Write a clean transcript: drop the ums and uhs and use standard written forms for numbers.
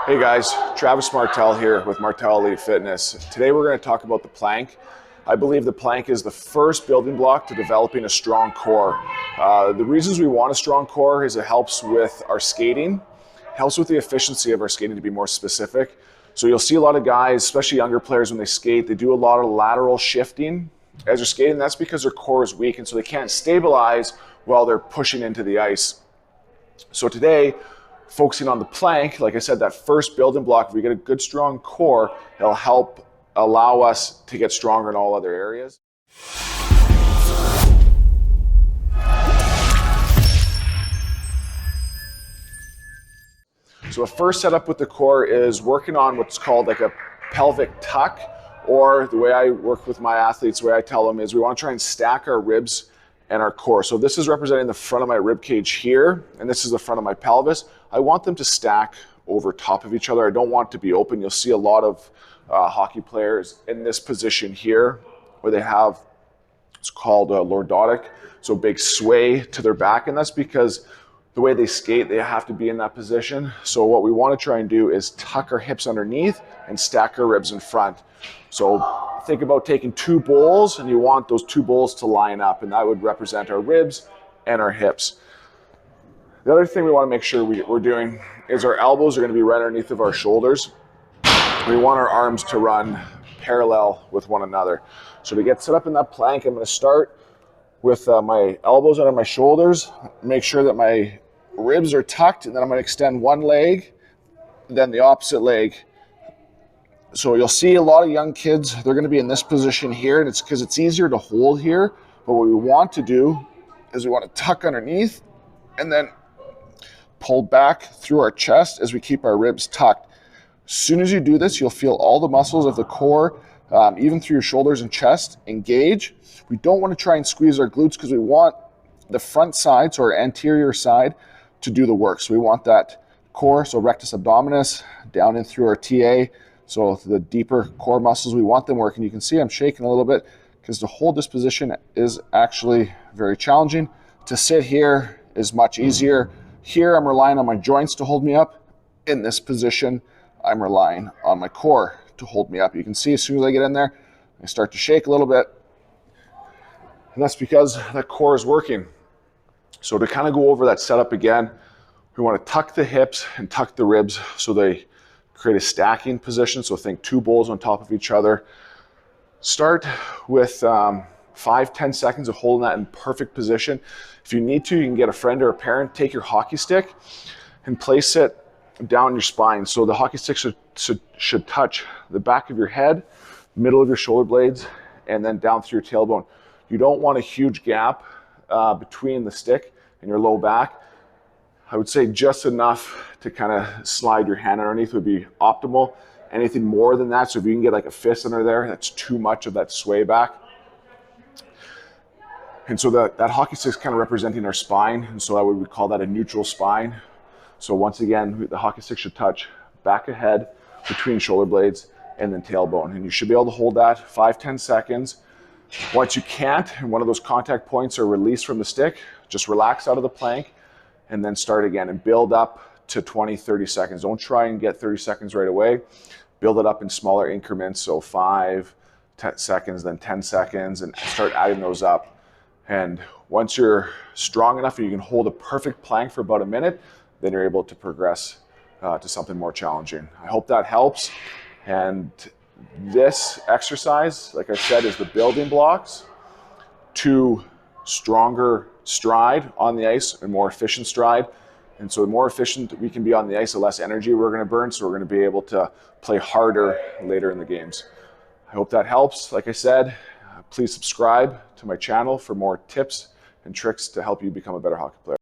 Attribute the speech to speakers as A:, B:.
A: Hey guys, Travis Martell here with Martell Elite Fitness. Today we're going to talk about the plank. I believe the plank is the first building block to developing a strong core. The reasons we want a strong core is it helps with our skating, helps with the efficiency of our skating, to be more specific. So you'll see a lot of guys, especially younger players, when they skate, they do a lot of lateral shifting as they're skating. That's because their core is weak and so they can't stabilize while they're pushing into the ice. So today, focusing on the plank, like I said, that first building block, if we get a good strong core, it'll help allow us to get stronger in all other areas. So the first setup with the core is working on what's called like a pelvic tuck, or the way I work with my athletes, the way I tell them is we want to try and stack our ribs and our core. So this is representing the front of my rib cage here, and this is the front of my pelvis. I want them to stack over top of each other. I don't want it to be open. You'll see a lot of hockey players in this position here, where they have, it's called lordotic, so big sway to their back, and that's because the way they skate, they have to be in that position. So what we want to try and do is tuck our hips underneath and stack our ribs in front. So think about taking two bowls, and you want those two bowls to line up, and that would represent our ribs and our hips. The other thing we want to make sure we're doing is our elbows are going to be right underneath of our shoulders. We want our arms to run parallel with one another. So to get set up in that plank, I'm going to start with my elbows under my shoulders, make sure that my ribs are tucked, and then I'm going to extend one leg, then the opposite leg. So you'll see a lot of young kids, they're going to be in this position here, and it's because it's easier to hold here. But what we want to do is we want to tuck underneath and then pull back through our chest as we keep our ribs tucked. As soon as you do this, you'll feel all the muscles of the core, even through your shoulders and chest, engage. We don't want to try and squeeze our glutes because we want the front side, so our anterior side, to do the work. So we want that core, so rectus abdominis, down in through our TA. So the deeper core muscles, we want them working. You can see I'm shaking a little bit because to hold this position is actually very challenging. To sit here is much easier. Here I'm relying on my joints to hold me up. In this position, I'm relying on my core to hold me up. You can see as soon as I get in there, I start to shake a little bit. And that's because that core is working. So to kind of go over that setup again, we want to tuck the hips and tuck the ribs so they create a stacking position. So think two bowls on top of each other. Start with 5-10 seconds of holding that in perfect position. If you need to, you can get a friend or a parent, take your hockey stick and place it down your spine. So the hockey stick should touch the back of your head, middle of your shoulder blades, and then down through your tailbone. You don't want a huge gap between the stick and your low back. I would say just enough to kind of slide your hand underneath would be optimal. Anything more than that, so if you can get like a fist under there, that's too much of that sway back. And so that hockey stick is kind of representing our spine, and so we would call that a neutral spine. So once again, the hockey stick should touch back of head, between shoulder blades, and then tailbone. And you should be able to hold that 5-10 seconds. Once you can't, and one of those contact points are released from the stick, just relax out of the plank and then start again and build up to 20-30 seconds. Don't try and get 30 seconds right away. Build it up in smaller increments, so 5, 10 seconds, then 10 seconds, and start adding those up. And once you're strong enough and you can hold a perfect plank for about a minute, then you're able to progress to something more challenging. I hope that helps. And this exercise, like I said, is the building blocks to stronger stride on the ice and more efficient stride. And so the more efficient we can be on the ice, the less energy we're going to burn, so we're going to be able to play harder later in the games. I hope that helps. Like I said, please subscribe to my channel for more tips and tricks to help you become a better hockey player.